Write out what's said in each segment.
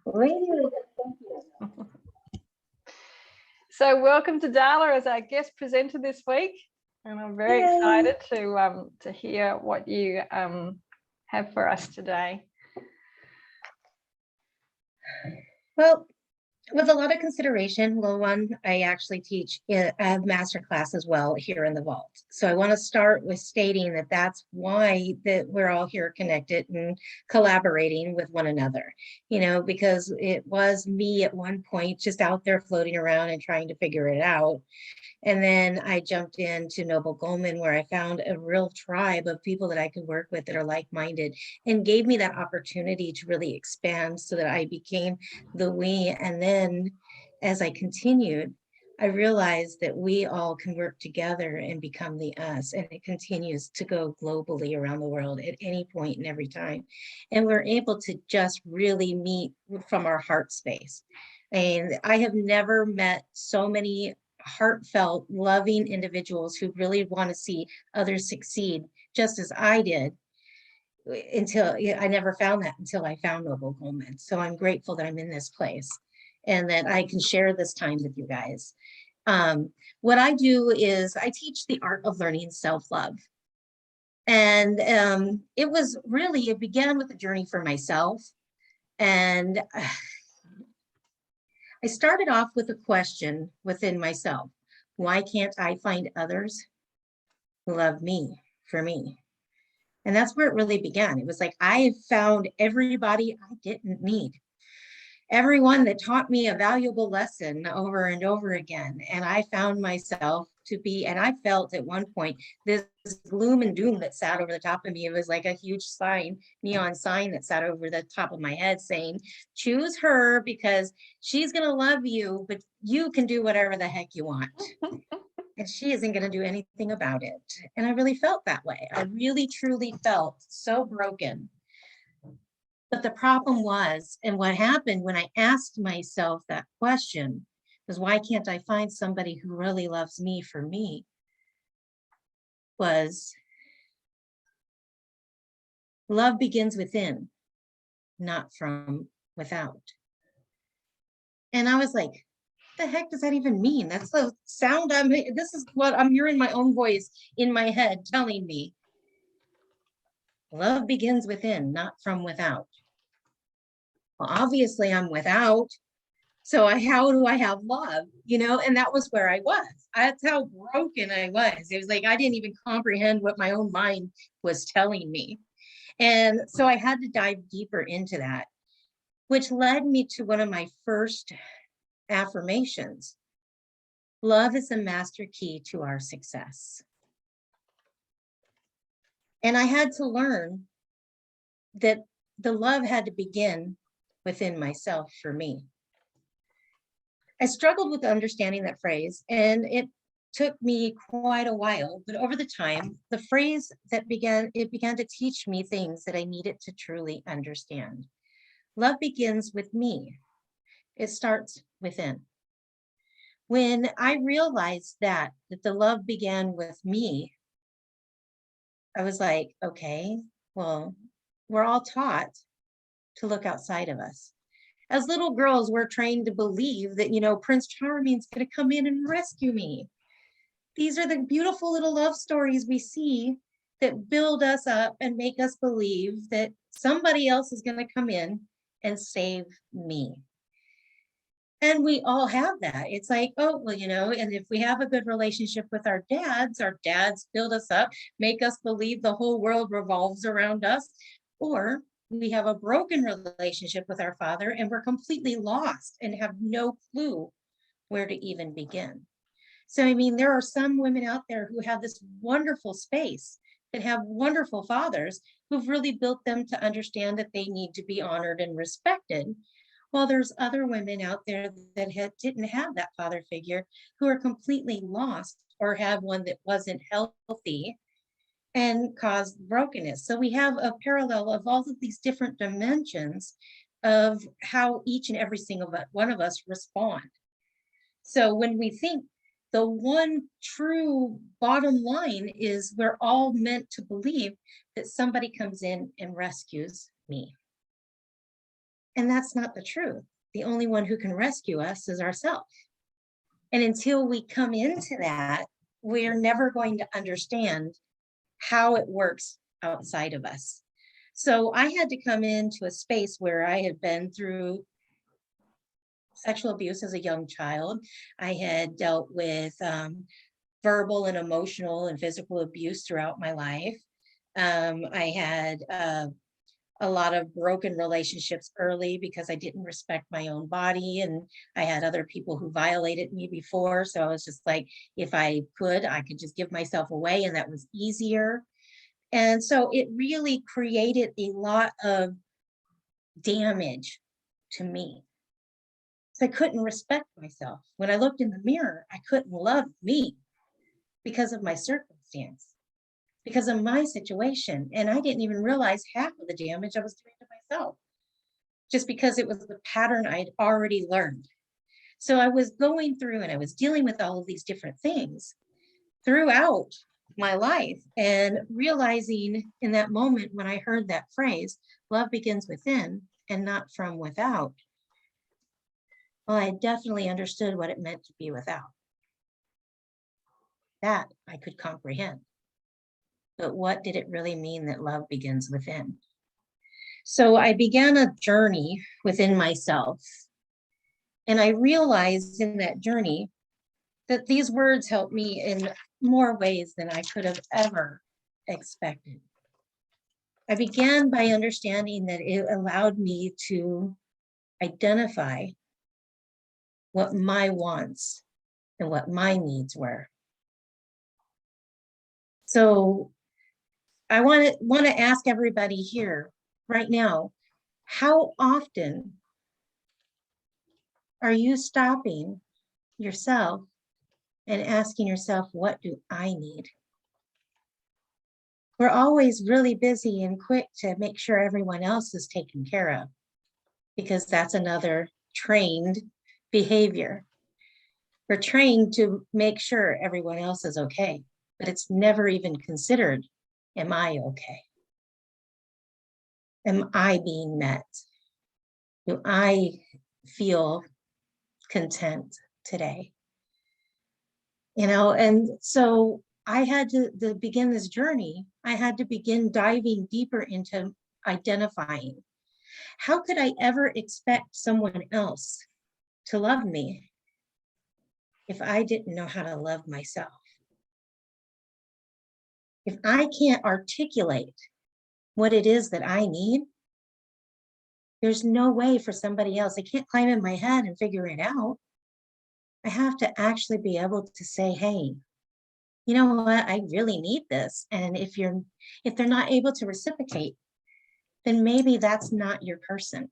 Really, thank you. So welcome to Darla as our guest presenter this week, and I'm very excited to hear what you have for us today. Well, with a lot of consideration, well, one, I actually teach a master class as well here in the vault. So I want to start with stating that that's why that we're all here connected and collaborating with one another, because it was me at one point just out there floating around and trying to figure it out. And then I jumped into Noble Goldman, where I found a real tribe of people that I could work with that are like-minded, and gave me that opportunity to really expand so that I became the we. And then as I continued, I realized that we all can work together and become the us, and it continues to go globally around the world at any point and every time. And we're able to just really meet from our heart space. And I have never met so many heartfelt, loving individuals who really want to see others succeed, just as I did, until I never found that until I found Noble Goldman. So I'm grateful that I'm in this place and that I can share this time with you guys. What I do is I teach the art of learning self-love. And it began with a journey for myself. And I started off with a question within myself. Why can't I find others who love me for me? And that's where it really began. It was like I found everybody I didn't need. Everyone that taught me a valuable lesson over and over again. And I found myself and I felt at one point, this gloom and doom that sat over the top of me. It was like a huge neon sign that sat over the top of my head saying, choose her because she's going to love you, but you can do whatever the heck you want. And she isn't going to do anything about it. And I really felt that way. I really, truly felt so broken. But the problem was, and what happened when I asked myself that question was, why can't I find somebody who really loves me for me? Was love begins within, not from without. And I was like, the heck does that even mean? That's the sound this is what I'm hearing my own voice in my head telling me. Love begins within, not from without. Well, obviously I'm without. So how do I have love? And that was where I was. That's how broken I was. It was like, I didn't even comprehend what my own mind was telling me. And so I had to dive deeper into that, which led me to one of my first affirmations. Love is the master key to our success. And I had to learn that the love had to begin within myself for me. I struggled with understanding that phrase, and it took me quite a while, but over the time, the phrase began to teach me things that I needed to truly understand. Love begins with me. It starts within. When I realized that the love began with me, I was like, okay, well, we're all taught to look outside of us. As little girls, we're trained to believe that, Prince Charming's going to come in and rescue me. These are the beautiful little love stories we see that build us up and make us believe that somebody else is going to come in and save me. And we all have that. It's like, oh, well, and if we have a good relationship with our dads build us up, make us believe the whole world revolves around us. Or we have a broken relationship with our father and we're completely lost and have no clue where to even begin. So, there are some women out there who have this wonderful space that have wonderful fathers who've really built them to understand that they need to be honored and respected. While there's other women out there that didn't have that father figure who are completely lost or have one that wasn't healthy and caused brokenness. So we have a parallel of all of these different dimensions of how each and every single one of us respond. So when we think, the one true bottom line is we're all meant to believe that somebody comes in and rescues me. And that's not the truth. The only one who can rescue us is ourselves. And until we come into that, we're never going to understand how it works outside of us. So I had to come into a space where I had been through sexual abuse as a young child. I had dealt with verbal and emotional and physical abuse throughout my life. I had a lot of broken relationships early because I didn't respect my own body, and I had other people who violated me before. So I was just like, if I could just give myself away, and that was easier. And so it really created a lot of damage to me. So I couldn't respect myself. When I looked in the mirror, I couldn't love me because of my circumstance, because of my situation. And I didn't even realize half of the damage I was doing to myself, just because it was the pattern I'd already learned. So I was going through and I was dealing with all of these different things throughout my life, and realizing in that moment when I heard that phrase, love begins within and not from without. Well, I definitely understood what it meant to be without. That I could comprehend. But what did it really mean that love begins within? So I began a journey within myself. And I realized in that journey that these words helped me in more ways than I could have ever expected. I began by understanding that it allowed me to identify what my wants and what my needs were. So I want to ask everybody here right now, how often are you stopping yourself and asking yourself, what do I need? We're always really busy and quick to make sure everyone else is taken care of, because that's another trained behavior. We're trained to make sure everyone else is okay, but it's never even considered, am I okay? Am I being met? Do I feel content today? And so I had to begin this journey. I had to begin diving deeper into identifying. How could I ever expect someone else to love me if I didn't know how to love myself? If I can't articulate what it is that I need, there's no way for somebody else. I can't climb in my head and figure it out. I have to actually be able to say, hey, you know what, I really need this. And if they're not able to reciprocate, then maybe that's not your person.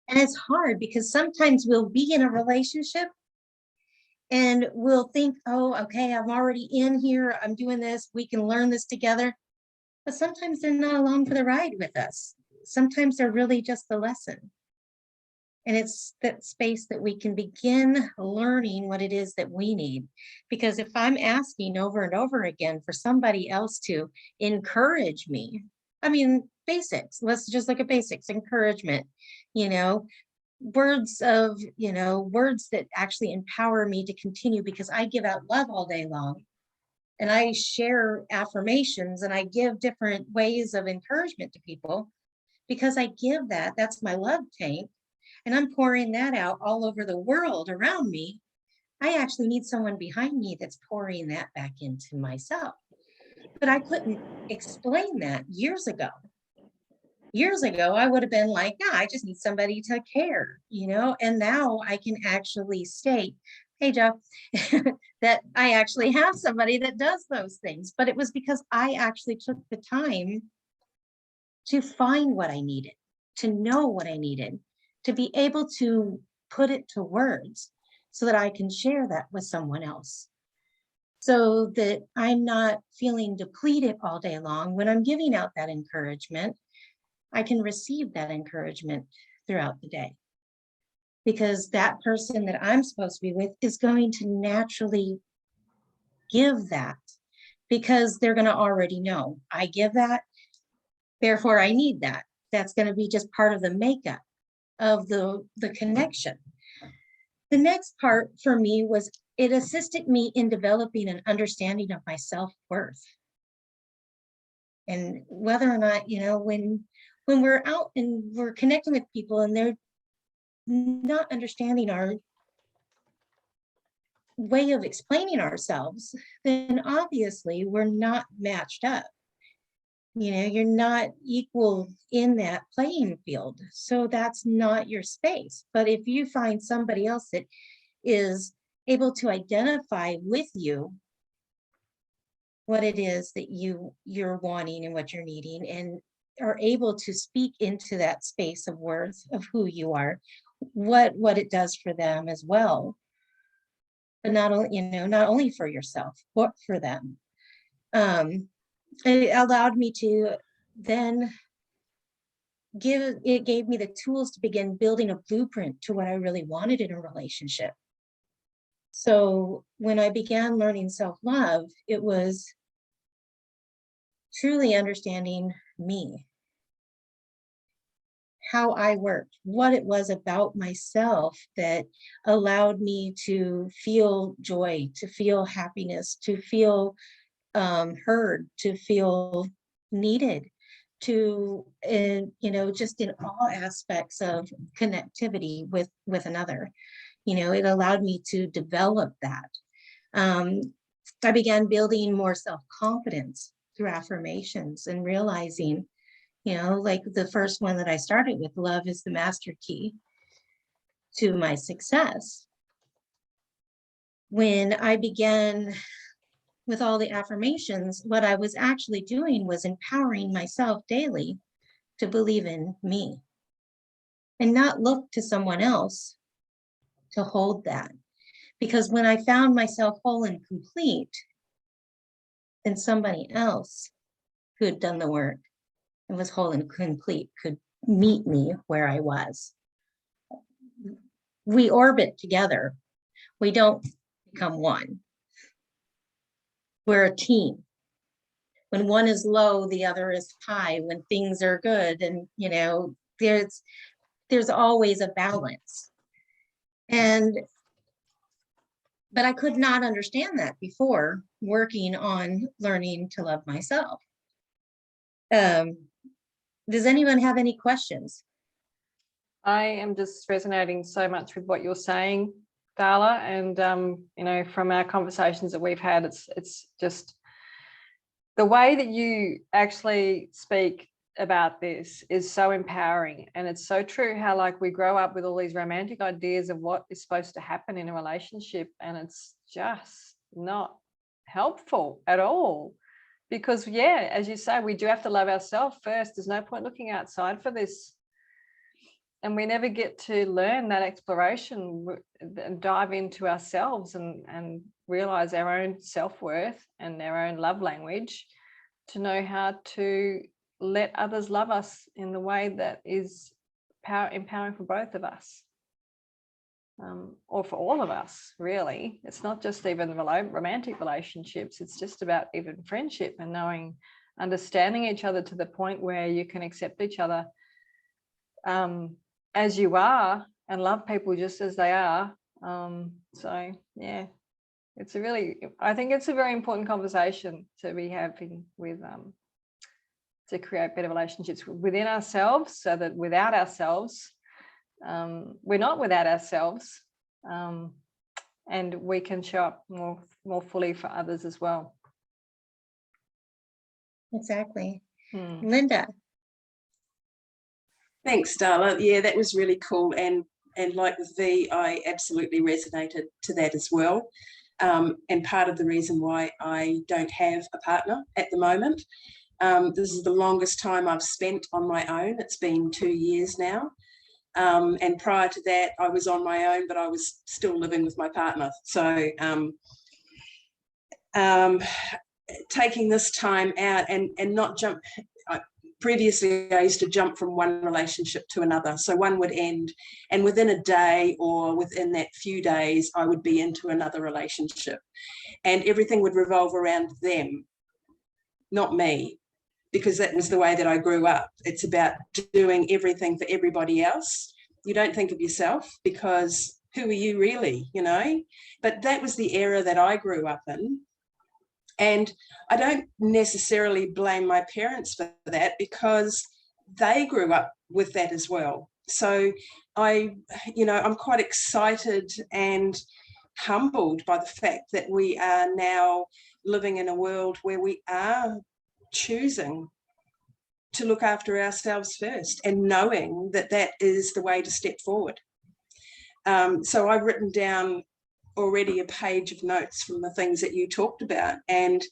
And it's hard because sometimes we'll be in a relationship and we'll think, oh, okay, I'm already in here, I'm doing this, we can learn this together. But sometimes they're not along for the ride with us. Sometimes they're really just the lesson. And it's that space that we can begin learning what it is that we need. Because if I'm asking over and over again for somebody else to encourage me, I mean, basics, let's just look at basics, encouragement, words that actually empower me to continue, because I give out love all day long. And I share affirmations and I give different ways of encouragement to people, because I give that's my love tank. And I'm pouring that out all over the world around me. I actually need someone behind me that's pouring that back into myself. But I couldn't explain that years ago. Years ago, I would have been like, yeah, I just need somebody to care, and now I can actually state, hey, Joe, that I actually have somebody that does those things. But it was because I actually took the time to find what I needed, to know what I needed, to be able to put it to words so that I can share that with someone else, so that I'm not feeling depleted all day long. When I'm giving out that encouragement, I can receive that encouragement throughout the day, because that person that I'm supposed to be with is going to naturally give that, because they're going to already know I give that, therefore I need that. That's going to be just part of the makeup of the connection. The next part for me was it assisted me in developing an understanding of my self-worth. And whether or not, when we're out and we're connecting with people and they're not understanding our way of explaining ourselves, then obviously we're not matched up. You're not equal in that playing field. So that's not your space. But if you find somebody else that is able to identify with you what it is that you're wanting and what you're needing, and are able to speak into that space of worth of who you are, what it does for them as well, but not only for yourself, but for them. It allowed me to then gave me the tools to begin building a blueprint to what I really wanted in a relationship. So when I began learning self-love, it was truly understanding me, how I worked, what it was about myself that allowed me to feel joy, to feel happiness, to feel heard, to feel needed, to just in all aspects of connectivity with another. It allowed me to develop that. I began building more self-confidence through affirmations and realizing, like the first one that I started with, love is the master key to my success. When I began with all the affirmations, what I was actually doing was empowering myself daily to believe in me and not look to someone else to hold that. Because when I found myself whole and complete, then somebody else who had done the work and was whole and complete could meet me where I was. We orbit together. We don't become one. We're a team. When one is low, the other is high. When things are good, and there's always a balance. But I could not understand that before working on learning to love myself. Does anyone have any questions? I am just resonating so much with what you're saying, Darla, and from our conversations that we've had, it's just the way that you actually speak about this is so empowering. And it's so true how we grow up with all these romantic ideas of what is supposed to happen in a relationship, and it's just not helpful at all. Because as you say, we do have to love ourselves first. There's no point looking outside for this. And we never get to learn that exploration and dive into ourselves and realize our own self-worth and our own love language to know how to let others love us in the way that is empowering for both of us, or for all of us, really. It's not just even romantic relationships. It's just about even friendship and understanding each other to the point where you can accept each other as you are and love people just as they are. I think it's a very important conversation to be having with to create better relationships within ourselves, so that without ourselves, we're not without ourselves, and we can show up more fully for others as well. Exactly. Linda. Thanks, Darla. Yeah, that was really cool. And like with V, I absolutely resonated to that as well. And part of the reason why I don't have a partner at the moment, this is the longest time I've spent on my own. It's been 2 years now. And prior to that, I was on my own, but I was still living with my partner. So taking this time out and not jump. Previously, I used to jump from one relationship to another. So one would end, and within a day or within that few days, I would be into another relationship, and everything would revolve around them, not me. because that was the way that I grew up. It's about doing everything for everybody else. You don't think of yourself, because who are you really, you know? But that was the era that I grew up in. And I don't necessarily blame my parents for that, because they grew up with that as well. So I'm quite excited and humbled by the fact that we are now living in a world where we are choosing to look after ourselves first, and knowing that that is the way to step forward. So I've written down already a page of notes from the things that you talked about, and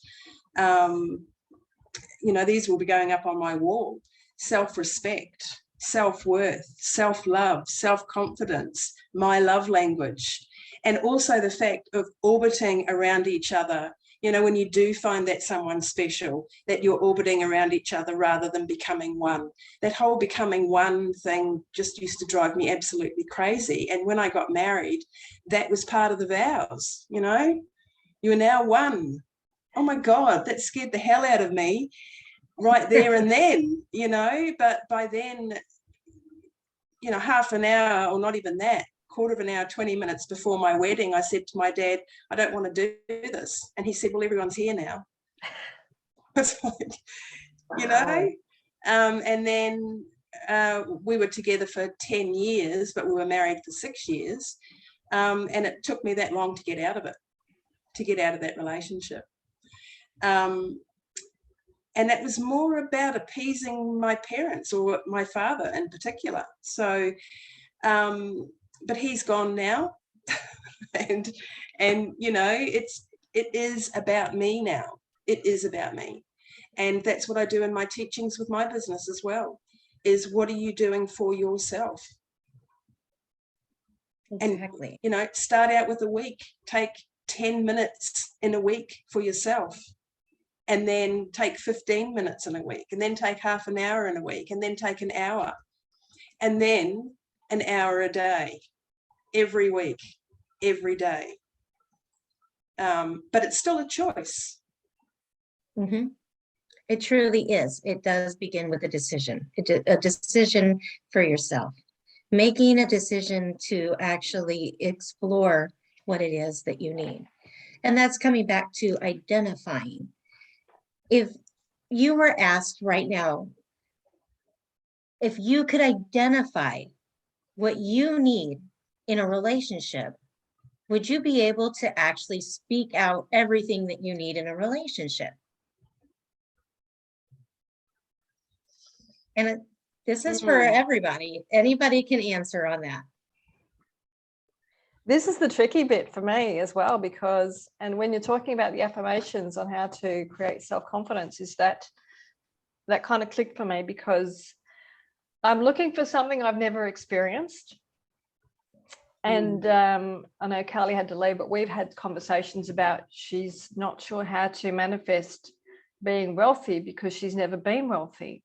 these will be going up on my wall. Self-respect, self-worth, self-love, self-confidence, my love language, and also the fact of orbiting around each other. When you do find that someone special, that you're orbiting around each other rather than becoming one. That whole becoming one thing just used to drive me absolutely crazy. And when I got married, that was part of the vows. You are now one. Oh my God, that scared the hell out of me right there and then, but by then, half an hour, or not even that, quarter of an hour, 20 minutes before my wedding, I said to my dad, I don't want to do this. And he said, well, everyone's here now. It's like, and then we were together for 10 years, but we were married for 6 years. And it took me that long to get out of it, to get out of that relationship. And that was more about appeasing my parents, or my father in particular. So, but he's gone now. and it is about me now. It is about me. And that's what I do in my teachings with my business as well, is what are you doing for yourself? Exactly. And, start out with a week, take 10 minutes in a week for yourself, and then take 15 minutes in a week, and then take half an hour in a week, and then take an hour, and then an hour a day, every week, every day. But it's still a choice. Mm-hmm. It truly is. It does begin with a decision, a decision for yourself, making a decision to actually explore what it is that you need. And that's coming back to identifying. If you were asked right now, if you could identify what you need in a relationship, would you be able to actually speak out everything that you need in a relationship? And this is for everybody. Anybody can answer on that. This is the tricky bit for me as well, because, and when you're talking about the affirmations on how to create self-confidence, is that kind of clicked for me, because I'm looking for something I've never experienced. And I know Carly had to leave, but we've had conversations about she's not sure how to manifest being wealthy because she's never been wealthy.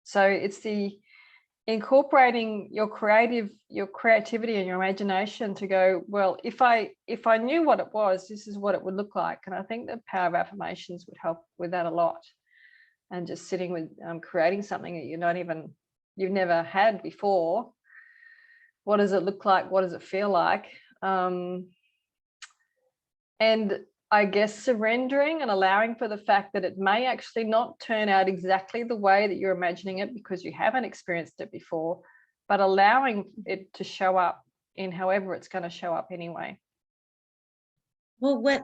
So it's the incorporating your creativity and your imagination to go, well, if I knew what it was, this is what it would look like. And I think the power of affirmations would help with that a lot. And just sitting with creating something that you've never had before. What does it look like? What does it feel like? And I guess surrendering and allowing for the fact that it may actually not turn out exactly the way that you're imagining it because you haven't experienced it before, but allowing it to show up in however it's going to show up anyway. Well, what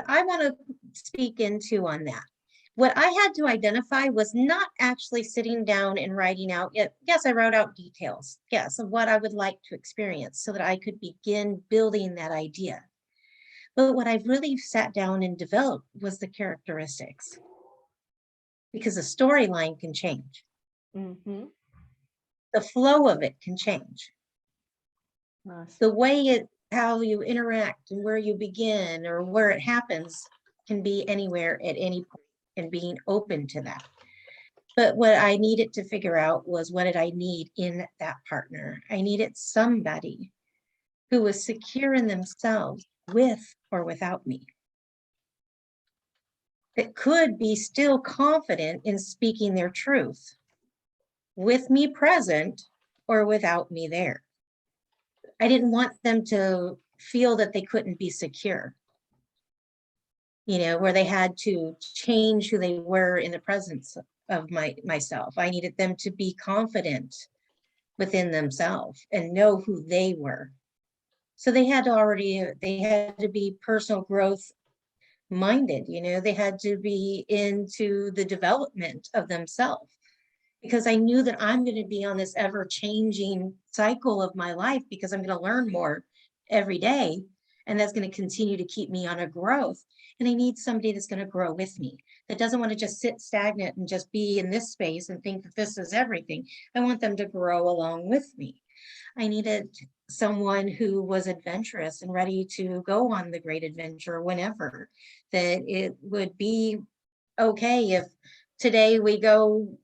I want to speak into on that, what I had to identify was not actually sitting down and writing out it. Yes, I wrote out details, yes, of what I would like to experience so that I could begin building that idea. But what I've really sat down and developed was the characteristics, because the storyline can change. Mm-hmm. The flow of it can change. Nice. The way how you interact and where you begin or where it happens can be anywhere at any point, and being open to that. But what I needed to figure out was, what did I need in that partner? I needed somebody who was secure in themselves, with or without me. that could be still confident in speaking their truth with me present or without me there. I didn't want them to feel that they couldn't be secure, where they had to change who they were in the presence of myself. I needed them to be confident within themselves and know who they were. So they had to be personal growth minded, they had to be into the development of themselves, because I knew that I'm going to be on this ever changing cycle of my life, because I'm going to learn more every day. And that's going to continue to keep me on a growth. And I need somebody that's going to grow with me, that doesn't want to just sit stagnant and just be in this space and think that this is everything. I want them to grow along with me. I needed someone who was adventurous and ready to go on the great adventure whenever, that it would be okay if today we go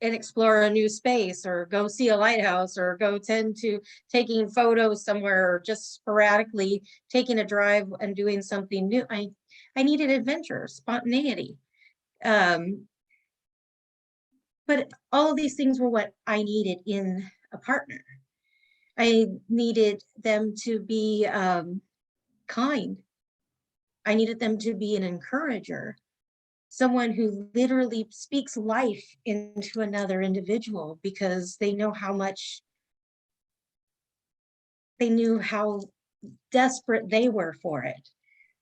and explore a new space, or go see a lighthouse, or go tend to taking photos somewhere, or just sporadically taking a drive and doing something new. I needed adventure, spontaneity. But all of these things were what I needed in a partner. I needed them to be kind. I needed them to be an encourager, someone who literally speaks life into another individual, because they knew how desperate they were for it,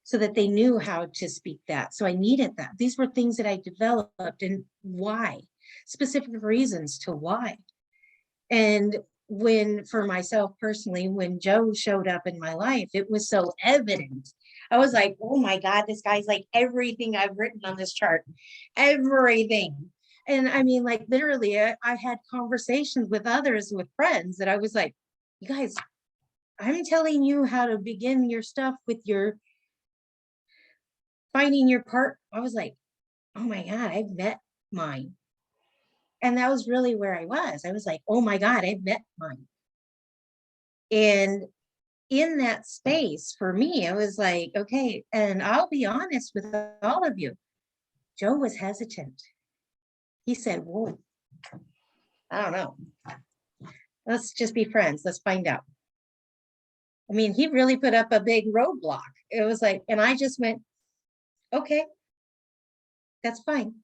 so that they knew how to speak that. So I needed that. These were things that I developed, and why, specific reasons to why. And for myself personally, when Joe showed up in my life, it was so evident. I was like, oh my God, this guy's like everything I've written on this chart, everything. And I mean, like literally, I had conversations with others, with friends, that I was like, you guys, I'm telling you how to begin your stuff with your finding your part. I was like, oh my God, I've met mine. And that was really where I was. I was like, oh my God, I've met mine. And in that space, for me, I was like, okay, and I'll be honest with all of you, Joe was hesitant. He said, whoa, I don't know. Let's just be friends. Let's find out. I mean, he really put up a big roadblock. It was like, and I just went, okay, that's fine.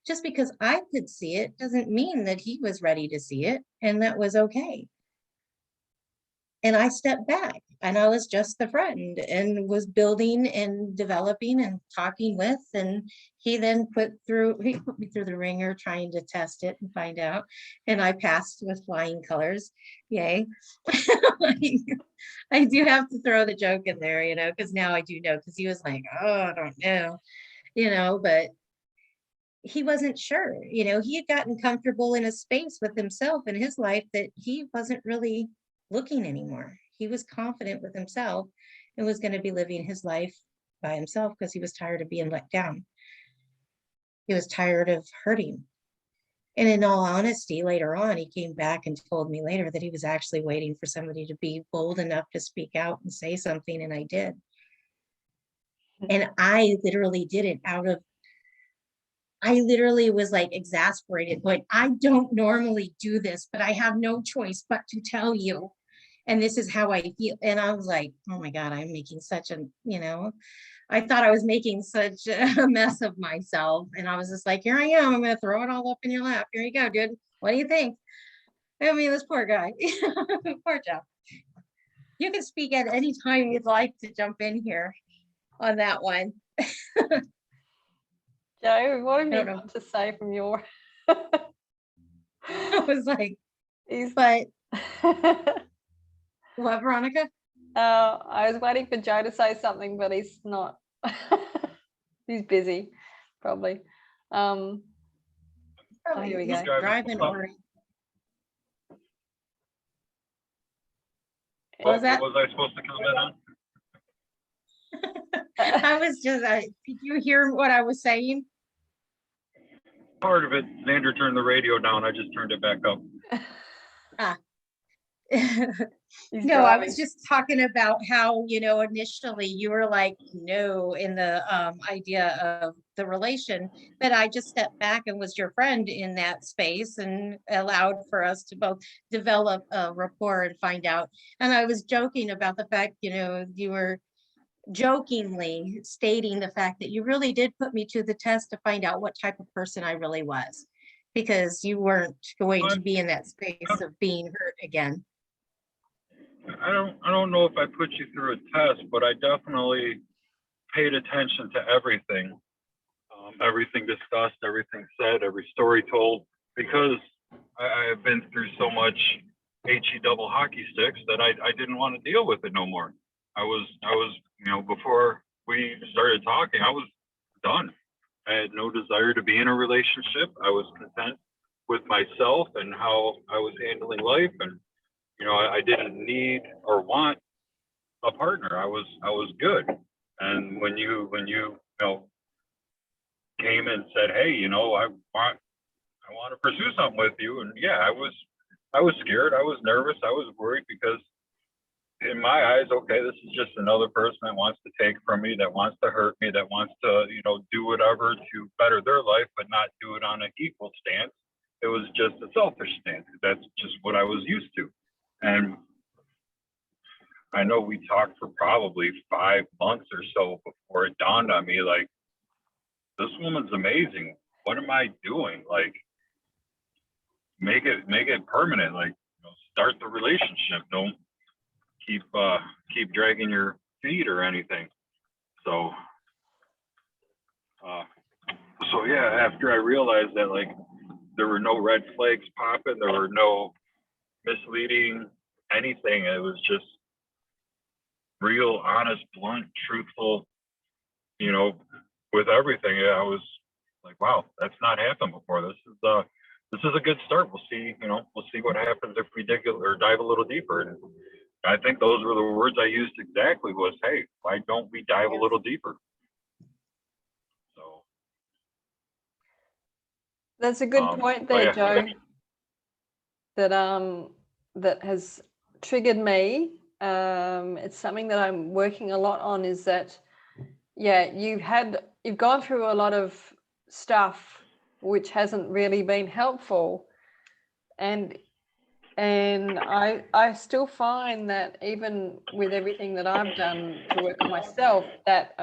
Just because I could see it doesn't mean that he was ready to see it, and that was okay. And I stepped back, and I was just the friend, and was building and developing and talking with, and he put me through the ringer trying to test it and find out. And I passed with flying colors. Yay. I do have to throw the joke in there, because now I do know, because he was like, oh, I don't know, but he wasn't sure, he had gotten comfortable in a space with himself in his life that he wasn't really looking anymore. He was confident with himself and was going to be living his life by himself, because he was tired of being let down. He was tired of hurting. And in all honesty, later on, he came back and told me later that he was actually waiting for somebody to be bold enough to speak out and say something, and I did. And I literally did it I literally was like exasperated, but I don't normally do this, but I have no choice but to tell you. And this is how I feel. And I was like, oh my God, I'm making such I thought I was making such a mess of myself. And I was just like, here I am. I'm going to throw it all up in your lap. Here you go, dude. What do you think? I mean, this poor guy. Poor Joe. You can speak at any time you'd like to jump in here on that one. Joe, what have I you don't know. got to say from your I was like, He's- but what, Veronica? I was waiting for Joe to say something, but he's not. He's busy, probably. Oh, here we go. Driving or What was that? was I supposed to comment on? I was just, did you hear what I was saying? Part of it, Xander turned the radio down. I just turned it back up. He's No, I driving. was just talking about how, initially you were like, no, in the idea of the relation, but I just stepped back and was your friend in that space and allowed for us to both develop a rapport and find out. And I was joking about the fact, you were jokingly stating the fact that you really did put me to the test to find out what type of person I really was, because you weren't going to be in that space of being hurt again. I don't know if I put you through a test, but I definitely paid attention to everything, everything discussed, everything said, every story told, because I have been through so much HE double hockey sticks that I didn't want to deal with it no more. I was, before we started talking, I was done. I had no desire to be in a relationship. I was content with myself and how I was handling life, and I didn't need or want a partner. I was good. And when you came and said, hey, I want to pursue something with you, and yeah, I was scared, I was nervous, I was worried, because in my eyes, okay, this is just another person that wants to take from me, that wants to hurt me, that wants to do whatever to better their life, but not do it on an equal stance. It was just a selfish stance. That's just what I was used to. And I know we talked for probably 5 months or so before it dawned on me, like, this woman's amazing. What am I doing? Like, make it permanent. Like, start the relationship. Don't keep dragging your feet or anything. So yeah, after I realized that, like, there were no red flags popping, there were no misleading anything. It was just real, honest, blunt, truthful, with everything. I was like, wow, that's not happened before. This is a good start. We'll see, we'll see what happens if we dig or dive a little deeper. And I think those were the words I used exactly, was, hey, why don't we dive a little deeper? So That's a good point there, yeah. Joe. That has triggered me. It's something that I'm working a lot on, is that, yeah, you've gone through a lot of stuff which hasn't really been helpful, and I still find that even with everything that I've done to work on myself, that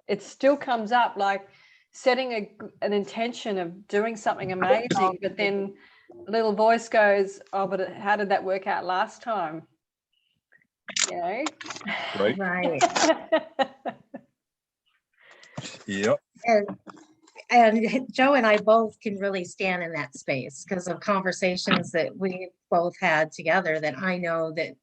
it still comes up, like setting an intention of doing something amazing, but then a little voice goes, oh, but how did that work out last time? Right. Right. Yep. And Joe and I both can really stand in that space because of conversations that we both had together, that I know that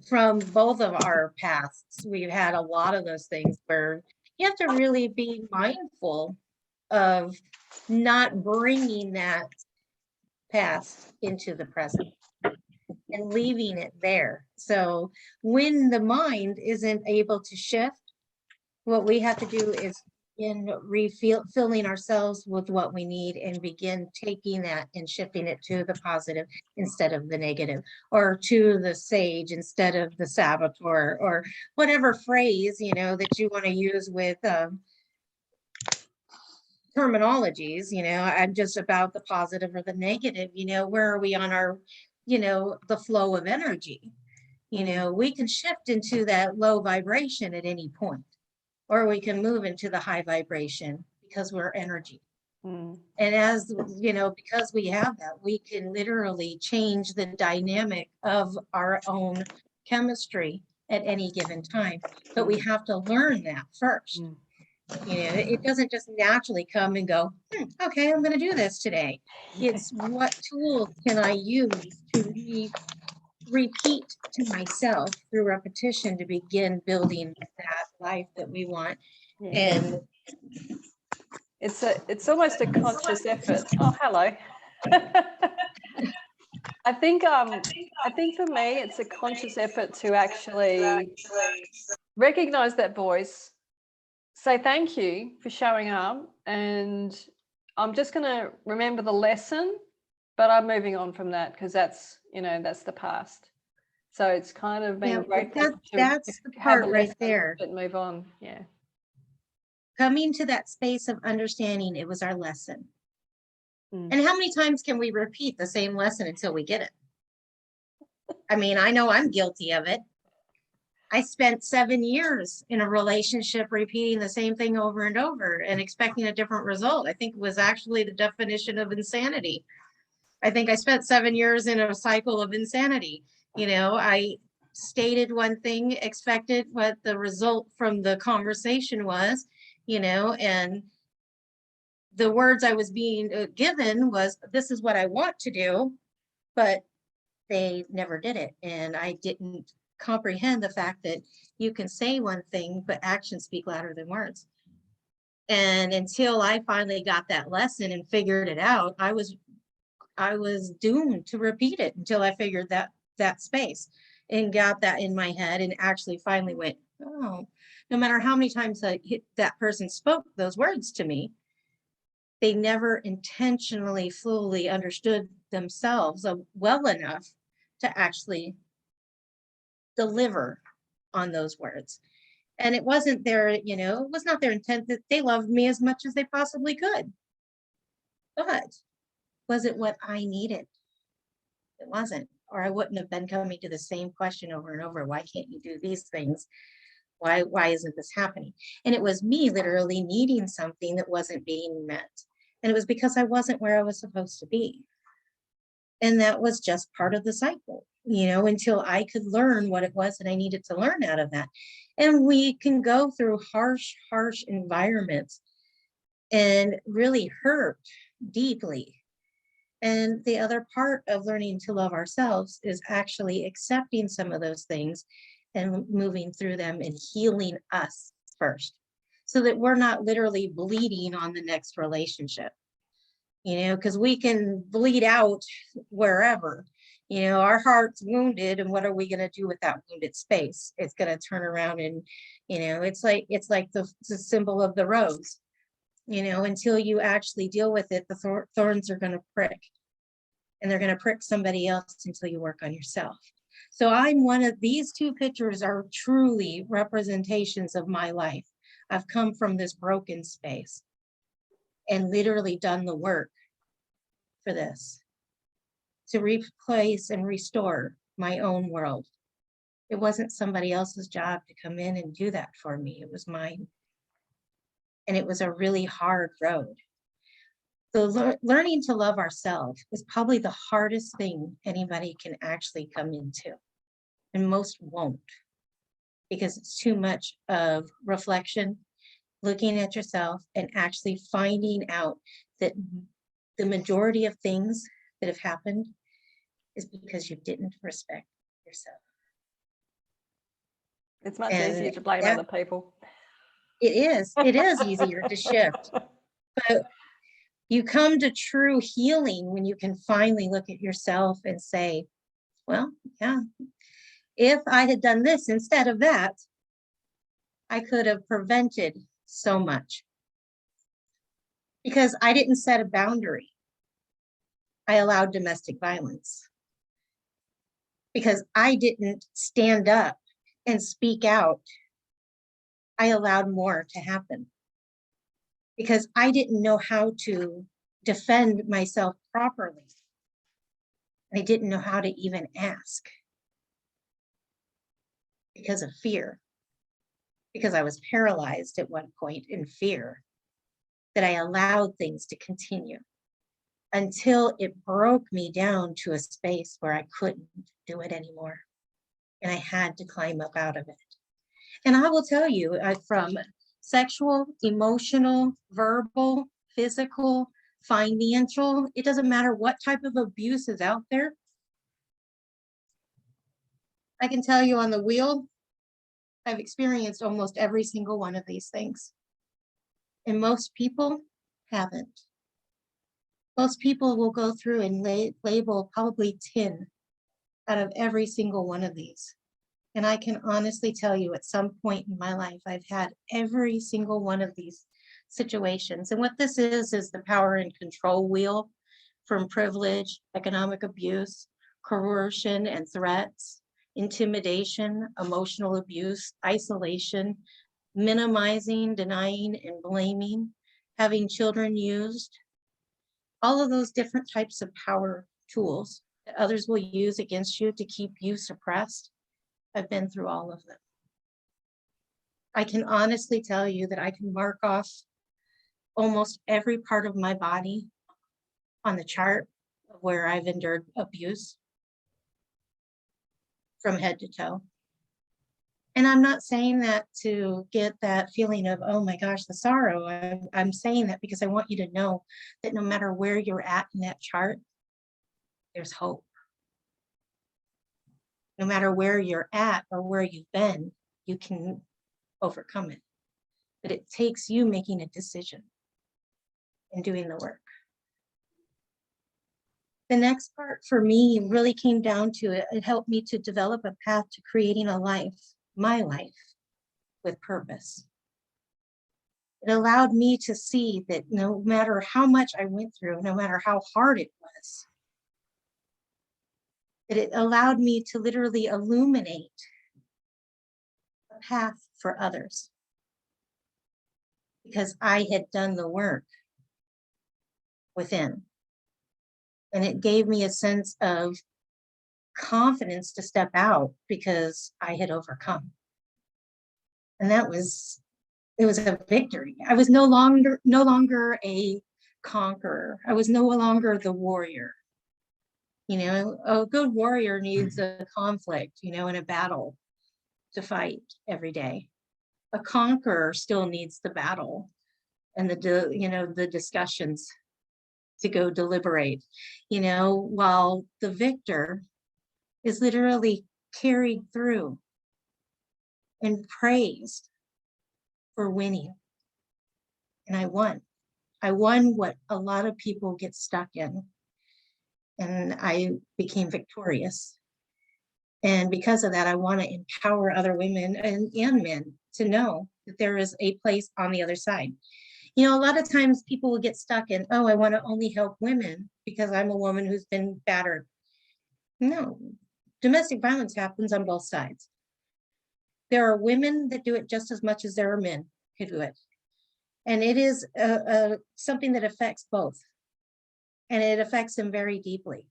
from both of our pasts, we've had a lot of those things where you have to really be mindful of not bringing that past into the present and leaving it there. So when the mind isn't able to shift, what we have to do is filling ourselves with what we need and begin taking that and shifting it to the positive instead of the negative, or to the sage instead of the saboteur, or whatever phrase that you want to use with terminologies. I'm just about the positive or the negative. Where are we on our the flow of energy? We can shift into that low vibration at any point, or we can move into the high vibration because we're energy. And as because we have that, we can literally change the dynamic of our own chemistry at any given time. But we have to learn that first. It doesn't just naturally come and go, okay, I'm going to do this today. It's what tools can I use to repeat to myself through repetition to begin building that life that we want. And it's almost a conscious effort. Oh, hello. I think for me, it's a conscious effort to actually recognize that voice, say thank you for showing up, and I'm just going to remember the lesson but I'm moving on from that because that's, you know, that's the past. So it's kind of being Yeah, but grateful that's the have part a right lesson, there. but move on. Yeah. Coming to that space of understanding it was our lesson. Mm. And how many times can we repeat the same lesson until we get it? I mean, I know I'm guilty of it. I spent 7 years in a relationship repeating the same thing over and over and expecting a different result. I think it was actually the definition of insanity. I think I spent 7 years in a cycle of insanity. You know, I stated one thing, expected what the result from the conversation was, you know, and the words I was being given was, this is what I want to do, but they never did it. And I didn't comprehend the fact that you can say one thing, but actions speak louder than words. And until I finally got that lesson and figured it out, I was doomed to repeat it until I figured that space and got that in my head and actually finally went, oh, no matter how many times that person spoke those words to me, they never intentionally fully understood themselves well enough to actually deliver on those words. And it wasn't their, you know, it was not their intent that they loved me as much as they possibly could. But was it what I needed? It wasn't, or I wouldn't have been coming to the same question over and over. Why can't you do these things? Why isn't this happening? And it was me literally needing something that wasn't being met. And it was because I wasn't where I was supposed to be. And that was just part of the cycle, you know, until I could learn what it was that I needed to learn out of that. And we can go through harsh environments and really hurt deeply. And the other part of learning to love ourselves is actually accepting some of those things and moving through them and healing us first, so that we're not literally bleeding on the next relationship. You know, because we can bleed out wherever, you know, our heart's wounded, and what are we going to do with that wounded space? It's going to turn around and, you know, it's like the symbol of the rose, you know, until you actually deal with it, the thorns are going to prick, and they're going to prick somebody else until you work on yourself. So I'm one of these two pictures are truly representations of my life. I've come from this broken space and literally done the work for this, to replace and restore my own world. It wasn't somebody else's job to come in and do that for me. It was mine. And it was a really hard road. The learning to love ourselves is probably the hardest thing anybody can actually come into. And most won't, because it's too much of reflection, looking at yourself and actually finding out that the majority of things that have happened is because you didn't respect yourself. It's much And easier to blame that- other people. It is easier to shift, but you come to true healing when you can finally look at yourself and say, well, yeah, if I had done this instead of that, I could have prevented so much. Because I didn't set a boundary. I allowed domestic violence. Because I didn't stand up and speak out, I allowed more to happen. Because I didn't know how to defend myself properly. I didn't know how to even ask. Because of fear. Because I was paralyzed at one point in fear, that I allowed things to continue until it broke me down to a space where I couldn't do it anymore. And I had to climb up out of it. And I will tell you, from sexual, emotional, verbal, physical, financial, it doesn't matter what type of abuse is out there. I can tell you on the wheel, I've experienced almost every single one of these things. And most people haven't. Most people will go through and label probably 10 out of every single one of these. And I can honestly tell you at some point in my life, I've had every single one of these situations. And what this is the power and control wheel from privilege, economic abuse, coercion and threats, intimidation, emotional abuse, isolation, minimizing, denying, and blaming, having children used, all of those different types of power tools that others will use against you to keep you suppressed. I've been through all of them. I can honestly tell you that I can mark off almost every part of my body on the chart of where I've endured abuse from head to toe. And I'm not saying that to get that feeling of, oh my gosh, the sorrow. I'm saying that because I want you to know that no matter where you're at in that chart, there's hope. No matter where you're at or where you've been, you can overcome it. But it takes you making a decision and doing the work. The next part for me really came down to it. It helped me to develop a path to creating a life, my life, with purpose. It allowed me to see that no matter how much I went through, no matter how hard it was, that it allowed me to literally illuminate a path for others because I had done the work within. And it gave me a sense of confidence to step out because I had overcome. And it was a victory. I was no longer a conqueror. I was no longer the warrior. You know, a good warrior needs a conflict, you know, and a battle to fight every day. A conqueror still needs the battle and the discussions to go deliberate, you know, while the victor is literally carried through and praised for winning. And I won. I won what a lot of people get stuck in. And I became victorious. And because of that, I want to empower other women and men to know that there is a place on the other side. You know, a lot of times people will get stuck in, oh, I want to only help women because I'm a woman who's been battered. No, domestic violence happens on both sides. There are women that do it just as much as there are men who do it. And it is something that affects both. And it affects them very deeply.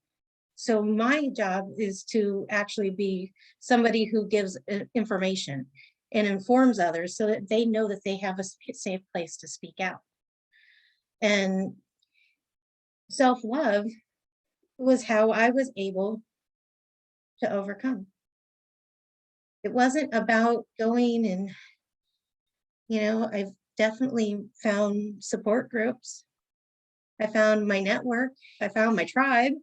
So my job is to actually be somebody who gives information and informs others so that they know that they have a safe place to speak out. And self-love was how I was able to overcome. It wasn't about going and, you know, I've definitely found support groups. I found my network. I found my tribe.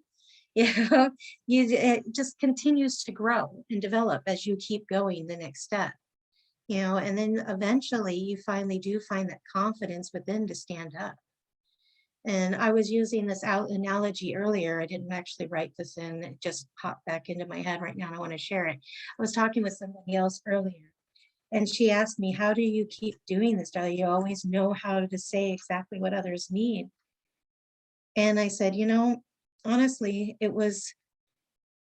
You know, it just continues to grow and develop as you keep going the next step. You know, and then eventually you finally do find that confidence within to stand up. And I was using this analogy earlier. I didn't actually write this in. It just popped back into my head right now and I want to share it. I was talking with somebody else earlier and she asked me, how do you keep doing this, Darla? You always know how to say exactly what others need. And I said, you know, honestly, it was,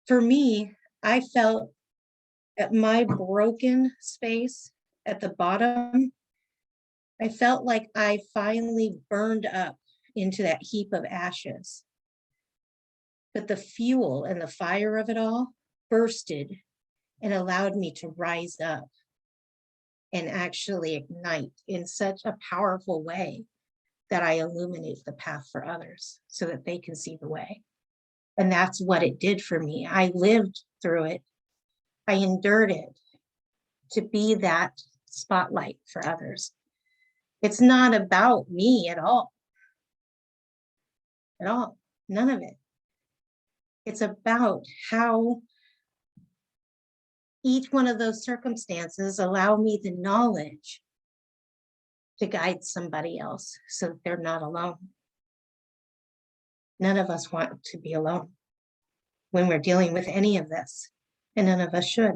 for me, I felt at my broken space at the bottom, I felt like I finally burned up into that heap of ashes. But the fuel and the fire of it all bursted and allowed me to rise up and actually ignite in such a powerful way that I illuminate the path for others so that they can see the way. And that's what it did for me. I lived through it. I endured it to be that spotlight for others. It's not about me at all. At all. None of it. It's about how each one of those circumstances allow me the knowledge to guide somebody else so that they're not alone. None of us want to be alone when we're dealing with any of this, and none of us should.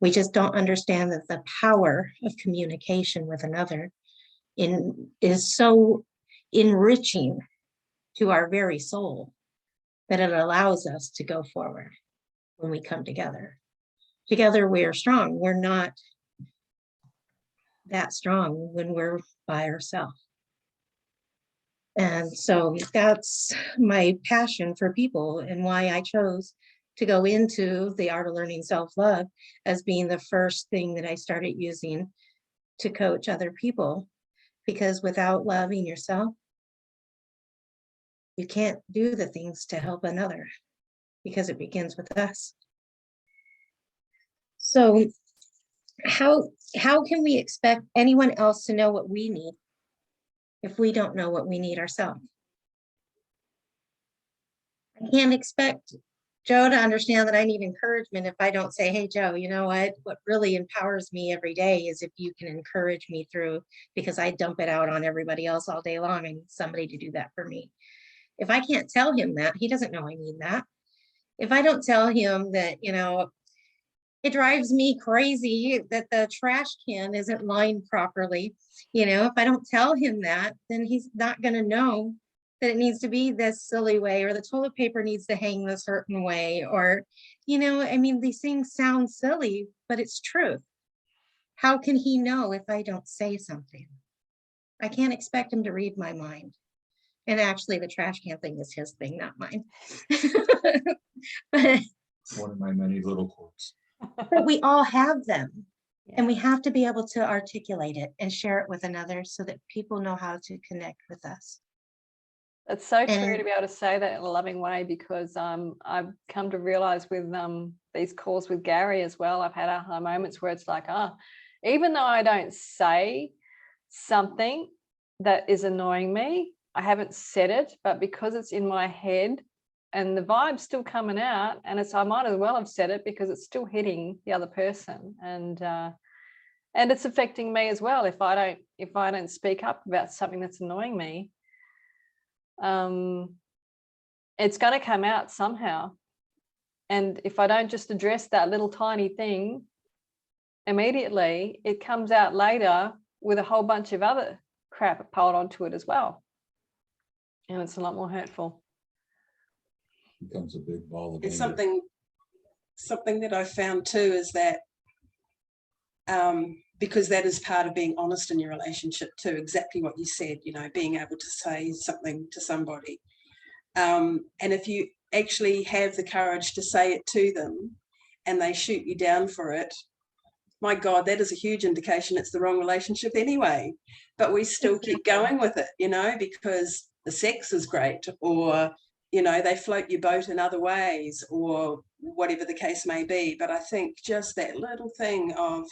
We just don't understand that the power of communication with another is so enriching to our very soul, that it allows us to go forward when we come together. Together we are strong. We're not that strong when we're by ourselves. And so that's my passion for people, and why I chose to go into the art of learning self-love as being the first thing that I started using to coach other people. Because without loving yourself, you can't do the things to help another, because it begins with us. So how can we expect anyone else to know what we need if we don't know what we need ourselves? I can't expect Joe to understand that I need encouragement if I don't say, hey, Joe, you know what really empowers me every day is if you can encourage me through, because I dump it out on everybody else all day long. I need somebody to do that for me. If I can't tell him that, he doesn't know I need that. If I don't tell him that, it drives me crazy that the trash can isn't lined properly. If I don't tell him that, then he's not going to know that it needs to be this silly way, or the toilet paper needs to hang a certain way, or, these things sound silly, but it's truth. How can he know if I don't say something? I can't expect him to read my mind. And actually the trash can thing is his thing, not mine. But One of my many little quirks. we all have them. And we have to be able to articulate it and share it with another so that people know how to connect with us. It's so true And- to be able to say that in a loving way, because I've come to realize with these calls with Gary as well, I've had aha moments where it's like, even though I don't say something that is annoying me, I haven't said it, but because it's in my head and the vibe's still coming out, and I might as well have said it because it's still hitting the other person, and it's affecting me as well if I don't speak up about something that's annoying me. It's going to come out somehow, and if I don't just address that little tiny thing immediately, it comes out later with a whole bunch of other crap piled onto it as well, and it's a lot more hurtful. Becomes a big ball of And anger. something that I found too is that because that is part of being honest in your relationship too, exactly what you said, being able to say something to somebody. And if you actually have the courage to say it to them and they shoot you down for it, my God, that is a huge indication it's the wrong relationship anyway. But we still keep going with it, because the sex is great, or, they float your boat in other ways, or whatever the case may be. But I think just that little thing of,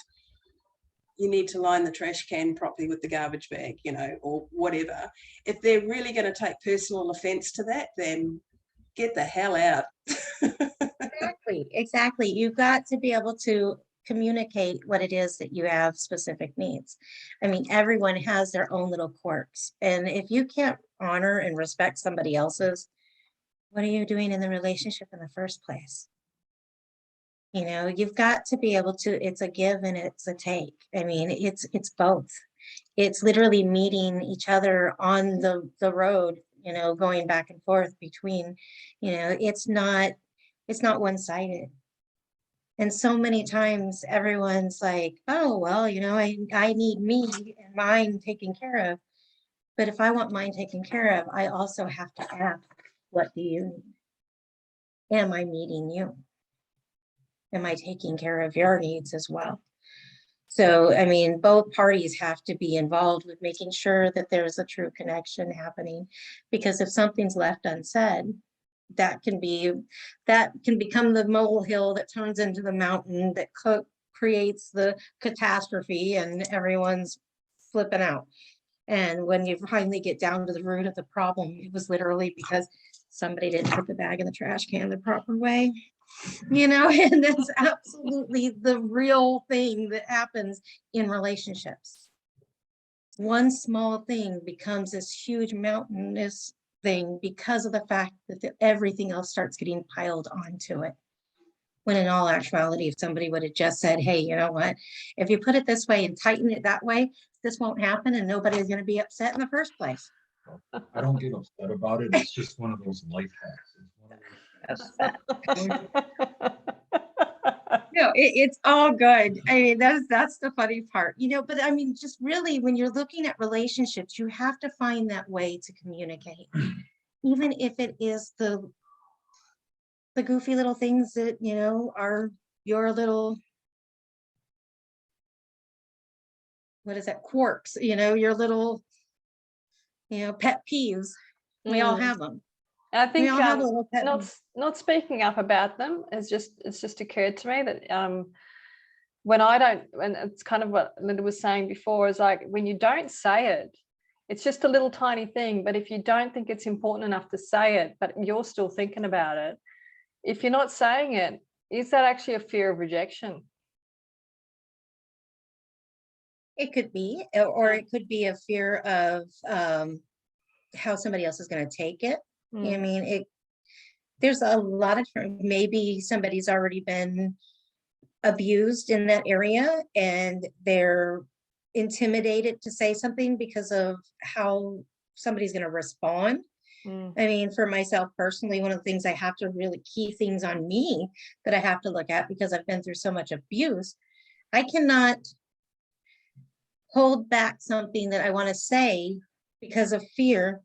you need to line the trash can properly with the garbage bag, or whatever. If they're really going to take personal offense to that, then get the hell out. Exactly. You've got to be able to communicate what it is that you have specific needs. Everyone has their own little quirks. And if you can't honor and respect somebody else's, what are you doing in the relationship in the first place? You've got to be able to, it's a give and it's a take. It's both. It's literally meeting each other on the road, going back and forth between, it's not one-sided. And so many times everyone's like, oh, well, I need me and mine taken care of. But if I want mine taken care of, I also have to ask, what do you need? Am I meeting you? Am I taking care of your needs as well? So, both parties have to be involved with making sure that there's a true connection happening, because if something's left unsaid, that can become the molehill that turns into the mountain that creates the catastrophe, and everyone's flipping out. And when you finally get down to the root of the problem, it was literally because somebody didn't put the bag in the trash can the proper way. And that's absolutely the real thing that happens in relationships. One small thing becomes this huge mountainous thing because of the fact that everything else starts getting piled onto it. When in all actuality, if somebody would have just said, hey, you know what, if you put it this way and tighten it that way, this won't happen and nobody's going to be upset in the first place. I don't get upset about it. It's just one of those life hacks. It's one of those- No, it's all good. I mean, that's the funny part, but I mean, just really when you're looking at relationships, you have to find that way to communicate, even if it is the goofy little things that, are your little, what is that, quirks, your little, pet peeves. We all have them. I We think all have a little pet not peeve. not speaking up about them it's just occurred to me that when I don't, and it's kind of what Linda was saying before, is like when you don't say it, it's just a little tiny thing, but if you don't think it's important enough to say it, but you're still thinking about it, if you're not saying it, is that actually a fear of rejection? It could be, or it could be a fear of how somebody else is going to take it. I mean, there's a lot of maybe somebody's already been abused in that area and they're intimidated to say something because of how somebody's going to respond. I mean, for myself personally, one of the things I have to really key things on me that I have to look at, because I've been through so much abuse, I cannot hold back something that I want to say because of fear.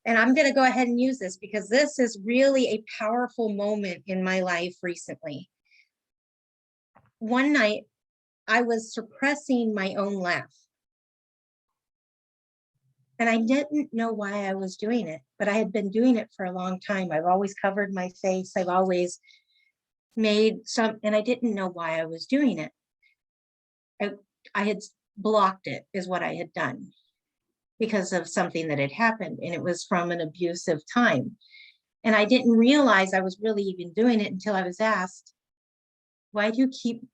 And I'm going to go ahead and use this because this is really a powerful moment in my life recently. One night, I was suppressing my own laugh. And I didn't know why I was doing it, but I had been doing it for a long time. I've always covered my face. I've always made some, and I didn't know why I was doing it. I had blocked it, is what I had done, because of something that had happened, and it was from an abusive time. And I didn't realize I was really even doing it until I was asked, why do you keep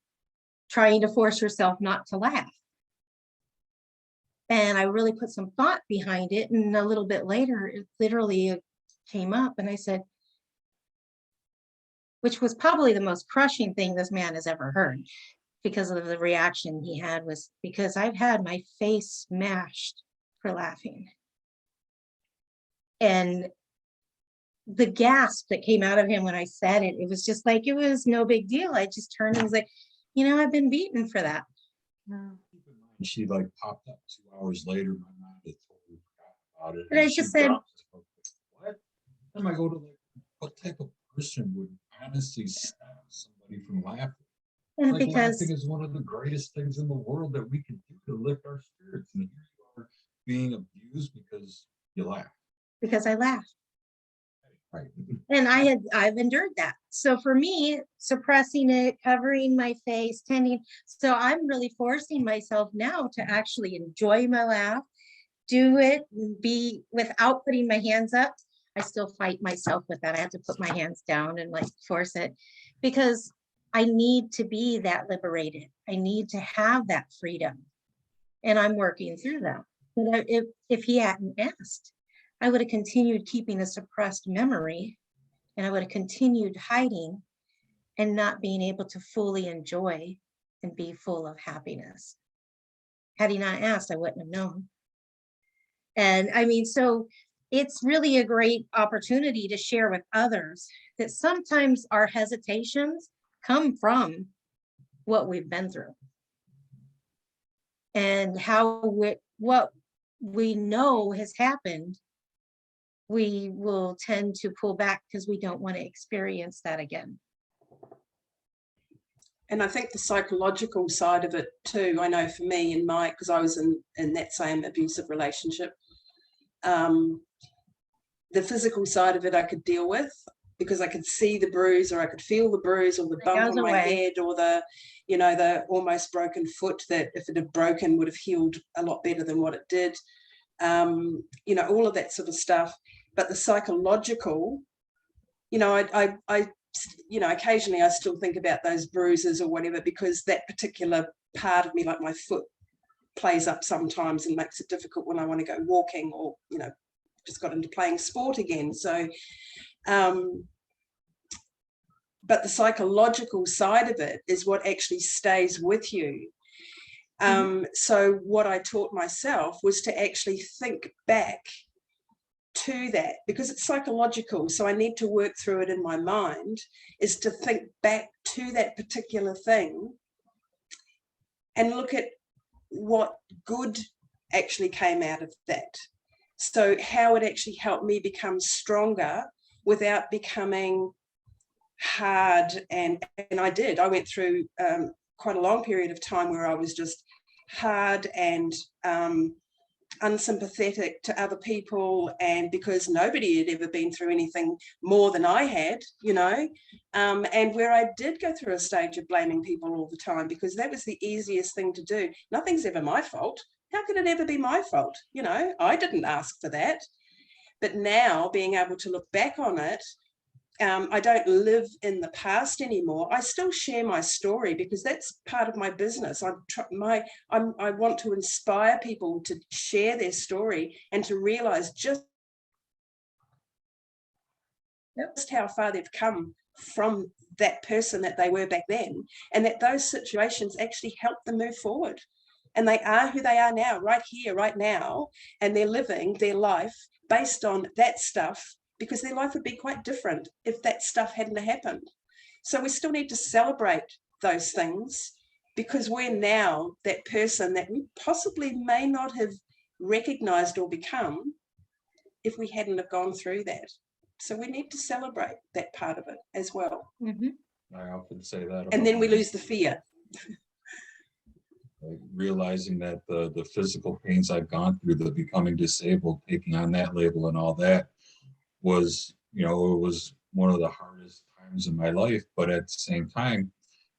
trying to force yourself not to laugh? And I really put some thought behind it. And a little bit later, it literally came up and I said, which was probably the most crushing thing this man has ever heard, because of the reaction he had, was because I've had my face smashed for laughing. And the gasp that came out of him when I said it, it was just like, it was no big deal. I just turned and was like, I've been beaten for that. She like popped up 2 hours later. My mom had totally forgot about it. But I and just she said, dropped it. What? Then I go to like, what type of person would honestly stop somebody from laughing? and Like, because laughing is one of the greatest things in the world that we can do to lift our spirits. And here you are being abused because you laugh. I laughed. Right. And I've endured that. So for me, suppressing it, covering my face, so I'm really forcing myself now to actually enjoy my laugh, do it, be without putting my hands up. I still fight myself with that. I have to put my hands down and like force it, because I need to be that liberated. I need to have that freedom. And I'm working through that. But if he hadn't asked, I would have continued keeping a suppressed memory, and I would have continued hiding and not being able to fully enjoy and be full of happiness. Had he not asked, I wouldn't have known. And I mean, so it's really a great opportunity to share with others that sometimes our hesitations come from what we've been through. And what we know has happened, we will tend to pull back because we don't want to experience that again. And I think the psychological side of it too, I know for me and Mike, because I was in that same abusive relationship, the physical side of it I could deal with, because I could see the bruise, or I could feel the bruise, or the bump on my head, or the almost broken foot that if it had broken would have healed a lot better than what it did. All of that sort of stuff. But the psychological, occasionally I still think about those bruises or whatever, because that particular part of me, like my foot, plays up sometimes and makes it difficult when I want to go walking, or, just got into playing sport again. So, but the psychological side of it is what actually stays with you. So what I taught myself was to actually think back to that, because it's psychological. So I need to work through it in my mind, is to think back to that particular thing and look at what good actually came out of that. So how it actually helped me become stronger without becoming hard. And I went through quite a long period of time where I was just hard and unsympathetic to other people, and because nobody had ever been through anything more than I had, you know, and where I did go through a stage of blaming people all the time, because that was the easiest thing to do. Nothing's ever my fault. How can it ever be my fault? You know, I didn't ask for that. But now being able to look back on it, I don't live in the past anymore. I still share my story because that's part of my business. I want to inspire people to share their story and to realize just how far they've come from that person that they were back then, and that those situations actually help them move forward. And they are who they are now, right here, right now, and they're living their life based on that stuff, because their life would be quite different if that stuff hadn't happened. So we still need to celebrate those things, because we're now that person that we possibly may not have recognized or become if we hadn't have gone through that. So we need to celebrate that part of it as well. I often say that. And then we lose the fear. Like realizing that the physical pains I've gone through, the becoming disabled, taking on that label and all that was, you know, it was one of the hardest times in my life. But at the same time,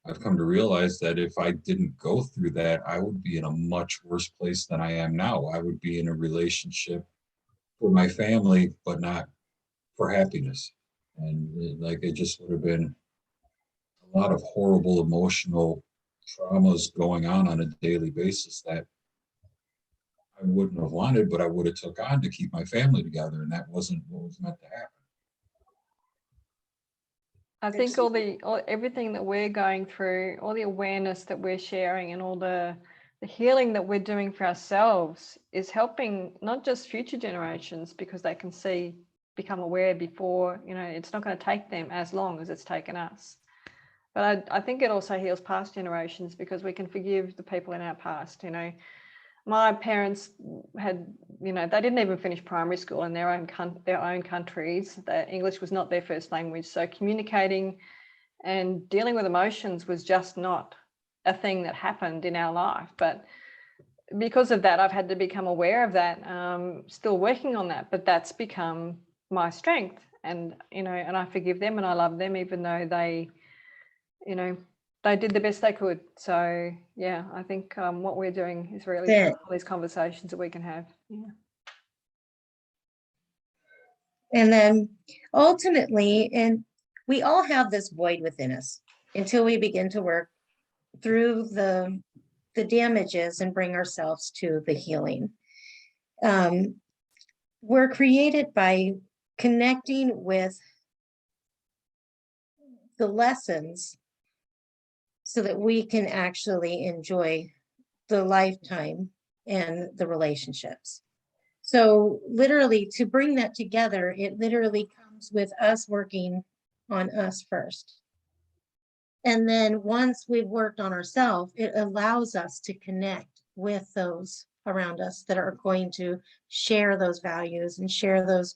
I've come to realize that if I didn't go through that, I would be in a much worse place than I am now. I would be in a relationship for my family, but not for happiness. And it just would have been a lot of horrible emotional traumas going on a daily basis that I wouldn't have wanted, but I would have took on to keep my family together, and that wasn't what was meant to happen. I think everything that we're going through, all the awareness that we're sharing, and all the healing that we're doing for ourselves is helping not just future generations, because they can become aware before, you know, it's not going to take them as long as it's taken us. But I think it also heals past generations, because we can forgive the people in our past. You know, my parents had, you know, they didn't even finish primary school in their own countries. English was not their first language. So communicating and dealing with emotions was just not a thing that happened in our life. But because of that, I've had to become aware of that, still working on that. But that's become my strength. And, you know, and I forgive them and I love them, even though they, you know, they did the best they could. So yeah, I think what we're doing is really powerful, these conversations that we can have. Yeah. And then ultimately, and we all have this void within us until we begin to work through the damages and bring ourselves to the healing. We're created by connecting with the lessons so that we can actually enjoy the lifetime and the relationships. So literally, to bring that together, it literally comes with us working on us first. And then once we've worked on ourselves, it allows us to connect with those around us that are going to share those values and share those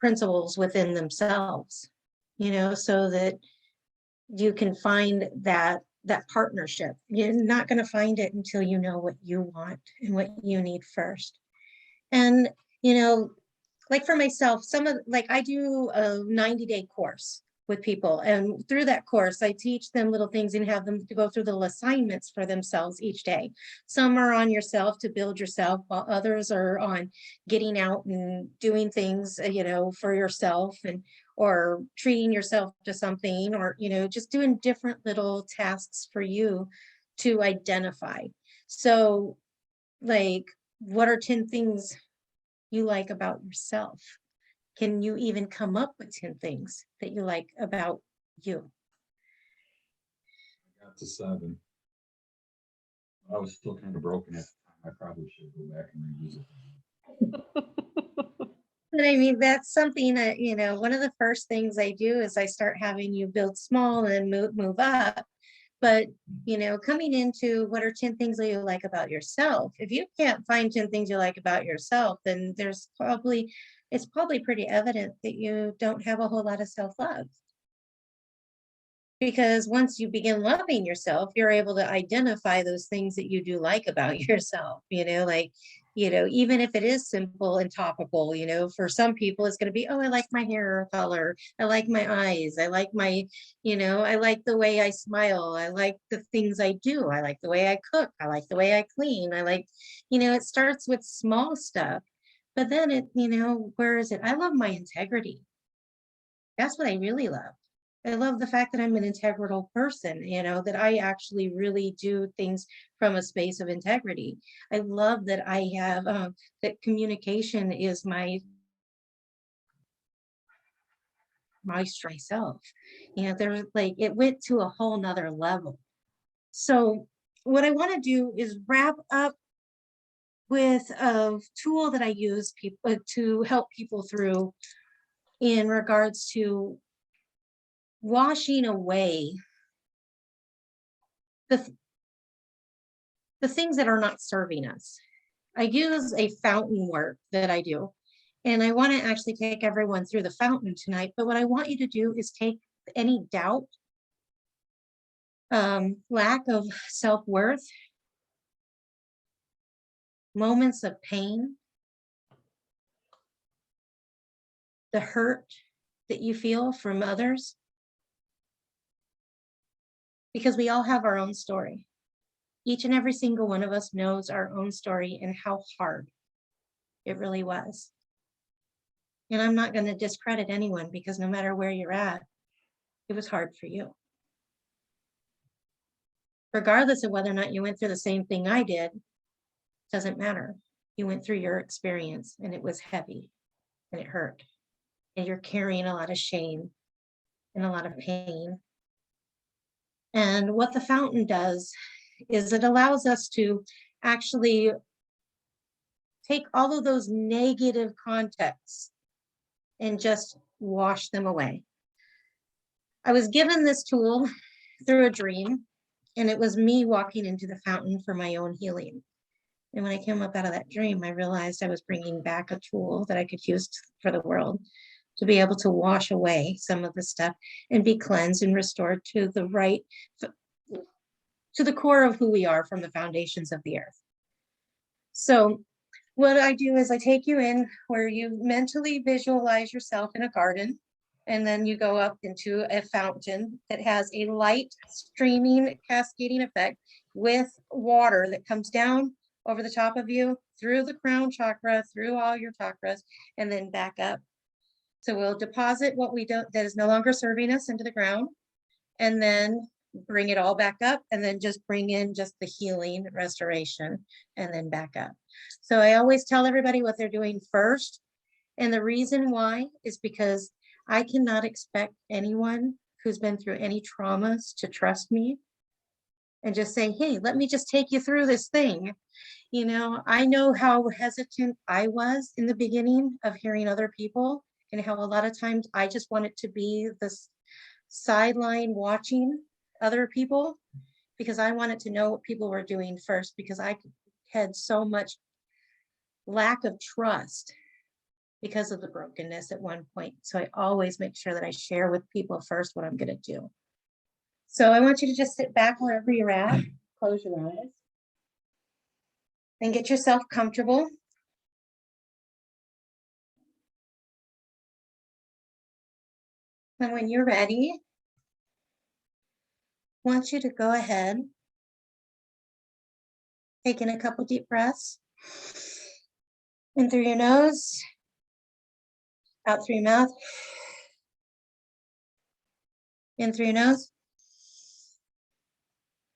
principles within themselves, you know, so that you can find that partnership. You're not going to find it until you know what you want and what you need first. And, you know, like for myself, I do a 90-day course with people. And through that course, I teach them little things and have them to go through little assignments for themselves each day. Some are on yourself to build yourself, while others are on getting out and doing things, you know, for yourself, and or treating yourself to something, or, you know, just doing different little tasks for you to identify. So like, what are 10 things you like about yourself? Can you even come up with 10 things that you like about you? I got to 7. I was still kind of broken at the time. I probably should go back and revisit But I mean, that's something that, one of the first things I do is I start having you build small and move up. But, coming into what are 10 things that you like about yourself? If you can't find 10 things you like about yourself, then it's probably pretty evident that you don't have a whole lot of self-love. Because once you begin loving yourself, you're able to identify those things that you do like about yourself, even if it is simple and topical, for some people it's going to be, oh, I like my hair color. I like my eyes. I like I like the way I smile. I like the things I do. I like the way I cook. I like the way I clean. I like, it starts with small stuff, but then where is it? I love my integrity. That's what I really love. I love the fact that I'm an integral person, that I actually really do things from a space of integrity. I love that I have that communication is my myself. There's it went to a whole nother level. So what I want to do is wrap up with a tool that I use people to help people through in regards to washing away the things that are not serving us. I use a fountain work that I do, and I want to actually take everyone through the fountain tonight. But what I want you to do is take any doubt, lack of self-worth, moments of pain, the hurt that you feel from others, because we all have our own story. Each and every single one of us knows our own story and how hard it really was. And I'm not going to discredit anyone, because no matter where you're at, it was hard for you. Regardless of whether or not you went through the same thing I did, doesn't matter. You went through your experience and it was heavy and it hurt. And you're carrying a lot of shame and a lot of pain. And what the fountain does is it allows us to actually take all of those negative contexts and just wash them away. I was given this tool through a dream, and it was me walking into the fountain for my own healing. And when I came up out of that dream, I realized I was bringing back a tool that I could use for the world to be able to wash away some of the stuff and be cleansed and restored to the core of who we are from the foundations of the earth. So what I do is I take you in where you mentally visualize yourself in a garden, and then you go up into a fountain that has a light streaming cascading effect with water that comes down over the top of you, through the crown chakra, through all your chakras, and then back up. So we'll deposit what we don't, that is no longer serving us, into the ground, and then bring it all back up, and then just bring in just the healing, restoration, and then back up. So I always tell everybody what they're doing first. And the reason why is because I cannot expect anyone who's been through any traumas to trust me and just say, hey, let me just take you through this thing. I know how hesitant I was in the beginning of hearing other people, and how a lot of times I just wanted to be this sideline watching other people, because I wanted to know what people were doing first, because I had so much lack of trust because of the brokenness at one point. So I always make sure that I share with people first what I'm going to do. So I want you to just sit back wherever you're at, close your eyes, and get yourself comfortable. And when you're ready, I want you to go ahead, take in a couple deep breaths, in through your nose, out through your mouth, in through your nose,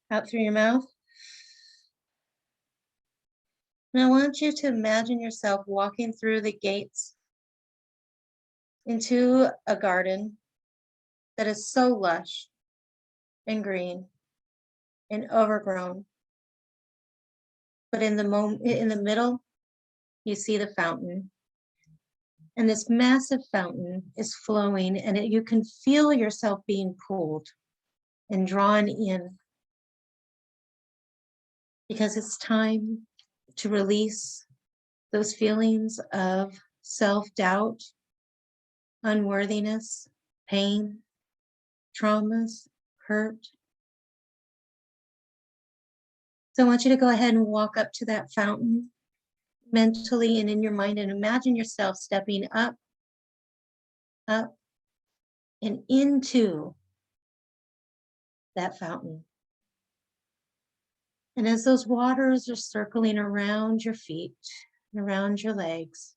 out through your mouth. And I want you to imagine yourself walking through the gates into a garden that is so lush and green and overgrown But in the middle, you see the fountain. And this massive fountain is flowing, and you can feel yourself being pulled and drawn in, because it's time to release those feelings of self-doubt, unworthiness, pain, traumas, hurt. So I want you to go ahead and walk up to that fountain mentally and in your mind, and imagine yourself stepping up, up, and into that fountain. And as those waters are circling around your feet and around your legs,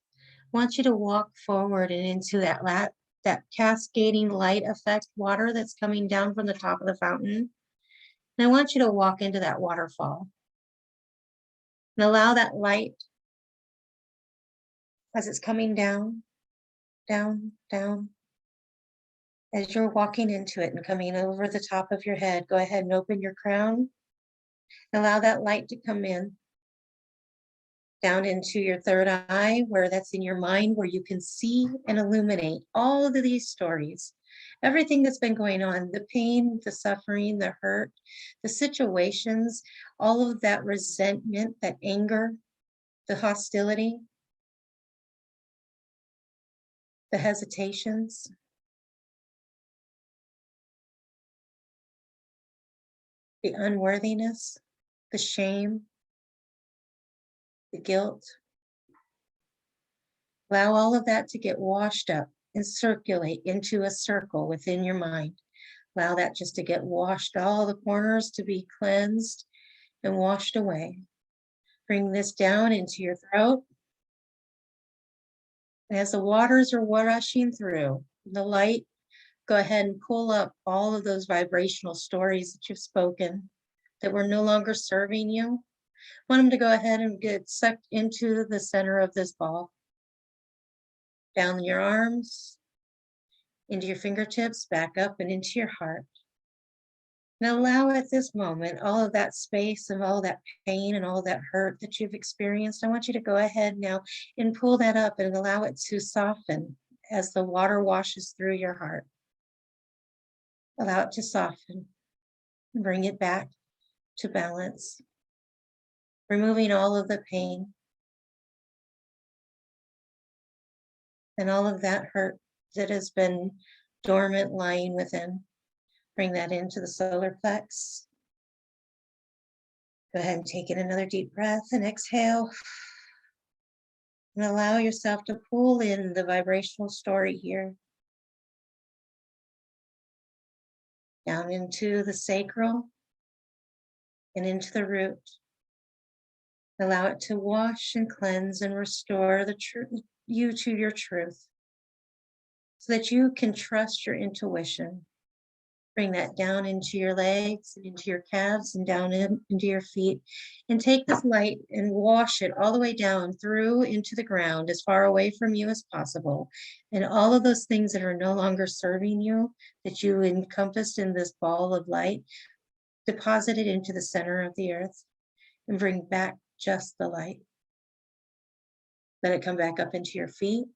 I want you to walk forward and into that cascading light effect water that's coming down from the top of the fountain. And I want you to walk into that waterfall and allow that light, as it's coming down, down, down. As you're walking into it and coming over the top of your head, go ahead and open your crown. Allow that light to come in, down into your third eye, where that's in your mind, where you can see and illuminate all of these stories, everything that's been going on, the pain, the suffering, the hurt, the situations, all of that resentment, that anger, the hostility, the hesitations. The unworthiness, the shame, the guilt. Allow all of that to get washed up and circulate into a circle within your mind. Allow that just to get washed, all the corners to be cleansed and washed away. Bring this down into your throat. And as the waters are rushing through, the light, go ahead and pull up all of those vibrational stories that you've spoken that were no longer serving you. I want them to go ahead and get sucked into the center of this ball. Down your arms, into your fingertips, back up and into your heart. And allow at this moment all of that space and all that pain and all that hurt that you've experienced. I want you to go ahead now and pull that up and allow it to soften as the water washes through your heart. Allow it to soften and bring it back to balance, removing all of the pain and all of that hurt that has been dormant, lying within. Bring that into the solar plex. Go ahead and take in another deep breath and exhale. And allow yourself to pull in the vibrational story here. Down into the sacral and into the root. Allow it to wash and cleanse and restore you to your truth, so that you can trust your intuition. Bring that down into your legs and into your calves and down into your feet, and take this light and wash it all the way down through into the ground, as far away from you as possible. And all of those things that are no longer serving you, that you encompassed in this ball of light, deposit it into the center of the earth and bring back just the light. Let it come back up into your feet,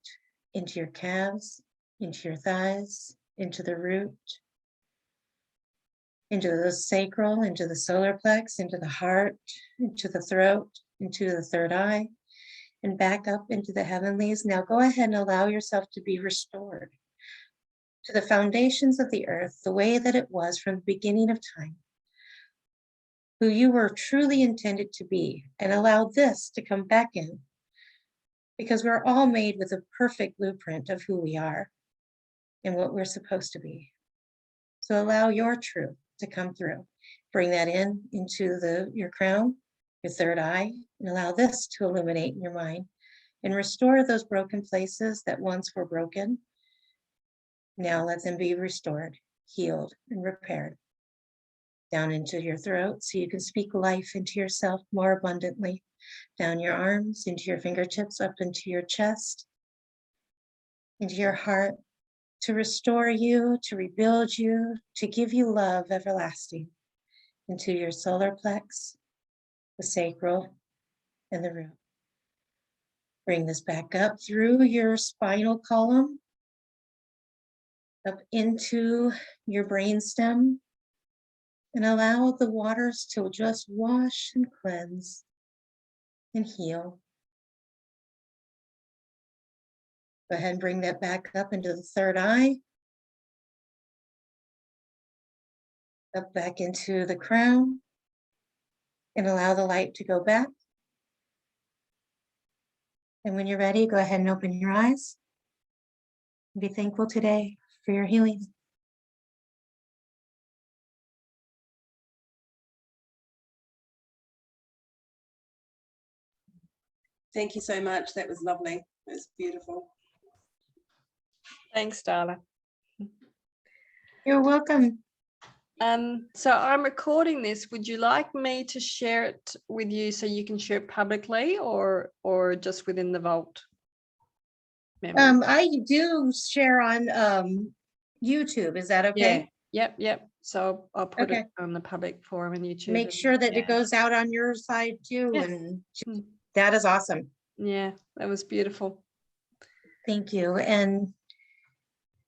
into your calves, into your thighs, into the root, into the sacral, into the solar plex, into the heart, into the throat, into the third eye, and back up into the heavenlies. Now go ahead and allow yourself to be restored to the foundations of the earth, the way that it was from the beginning of time, who you were truly intended to be, and allow this to come back in, because we're all made with a perfect blueprint of who we are and what we're supposed to be. So allow your truth to come through. Bring that into your crown, your third eye, and allow this to illuminate in your mind and restore those broken places that once were broken. Now let them be restored, healed, and repaired. Down into your throat so you can speak life into yourself more abundantly. Down your arms, into your fingertips, up into your chest, into your heart, to restore you, to rebuild you, to give you love everlasting. Into your solar plex, the sacral, and the root. Bring this back up through your spinal column, up into your brainstem, and allow the waters to just wash and cleanse and heal. Go ahead and bring that back up into the third eye, up back into the crown, and allow the light to go back. And when you're ready, go ahead and open your eyes. Be thankful today for your healing. Thank you so much. That was lovely. It was beautiful. Thanks, Darla. You're welcome. So I'm recording this. Would you like me to share it with you so you can share it publicly, or just within the vault? Members? I do share on YouTube. Is that okay? Yep. So I'll put Okay. it on the public forum and YouTube. Make sure that it goes out on your side too. Yeah. And Mm. that is awesome. Yeah, that was beautiful. Thank you. And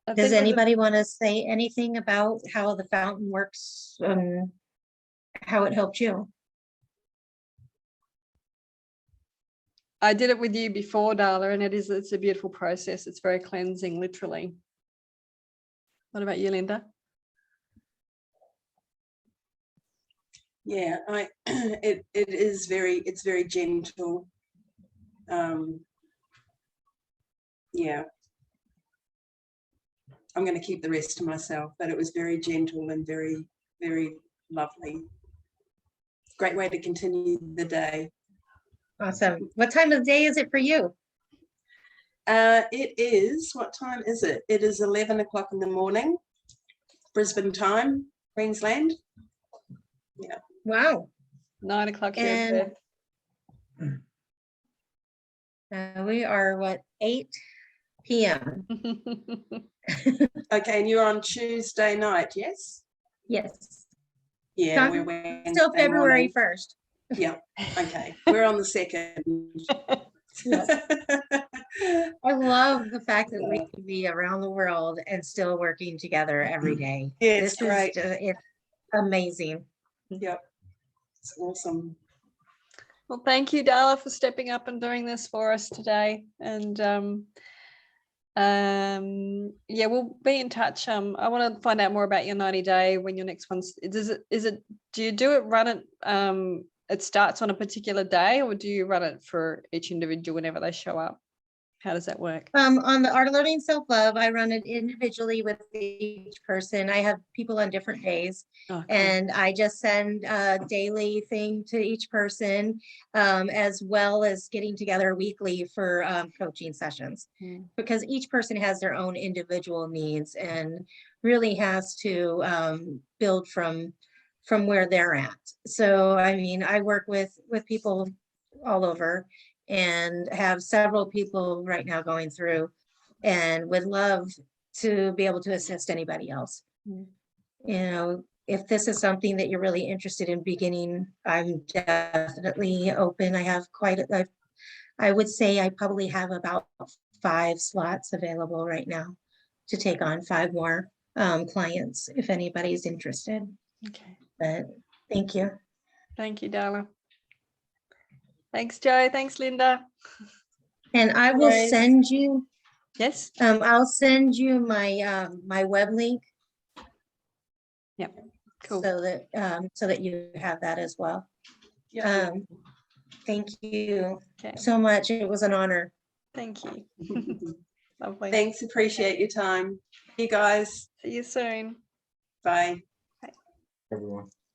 I does think with the- anybody want to say anything about how the fountain works, how it helped you? I did it with you before, Darla, and it's a beautiful process. It's very cleansing, literally. What about you, Linda? Yeah, it's very gentle. Yeah. I'm going to keep the rest to myself, but it was very gentle and very, very lovely. Great way to continue the day. Awesome. What time of the day is it for you? It is, what time is it? It is 11 o'clock in the morning, Brisbane time, Queensland. Yeah. Wow. 9 o'clock here. And Perth. we are what, 8 p.m. Okay, and you're on Tuesday night, yes? Yes. Yeah, Not we're Wednesday Until February morning. 1st. Yeah, okay. We're on the 2nd. I love the fact that we can be around the world and still working together every day. Yeah, it's This great. is it's amazing. Yep, it's awesome. Well, thank you, Darla, for stepping up and doing this for us today. And yeah, we'll be in touch. I want to find out more about your 90-day, when your next one's. Do you do it, run it, it starts on a particular day, or do you run it for each individual whenever they show up? How does that work? On the Art of Learning Self-Love, I run it individually with each person. I have people on different days, Oh, cool. and I just send a daily thing to each person, as well as getting together weekly for coaching sessions, because each person has their own individual needs and really has to build from where they're at. So, I mean, I work with people all over, and have several people right now going through, and would love to be able to assist anybody else. You know, if this is something that you're really interested in beginning, I'm definitely open. I have I would say I probably have about 5 slots available right now to take on 5 more clients if anybody's interested. Okay. But thank you. Thank you, Darla. Thanks, Joe. Thanks, Linda. And I will Right. send you, Yes. I'll send you my my web link. Yep. Cool. So that you have that as well. Yeah. Thank you Okay. so much. It was an honor. Thank you. Lovely. Thanks, appreciate your time. You guys, See you soon. bye. Everyone.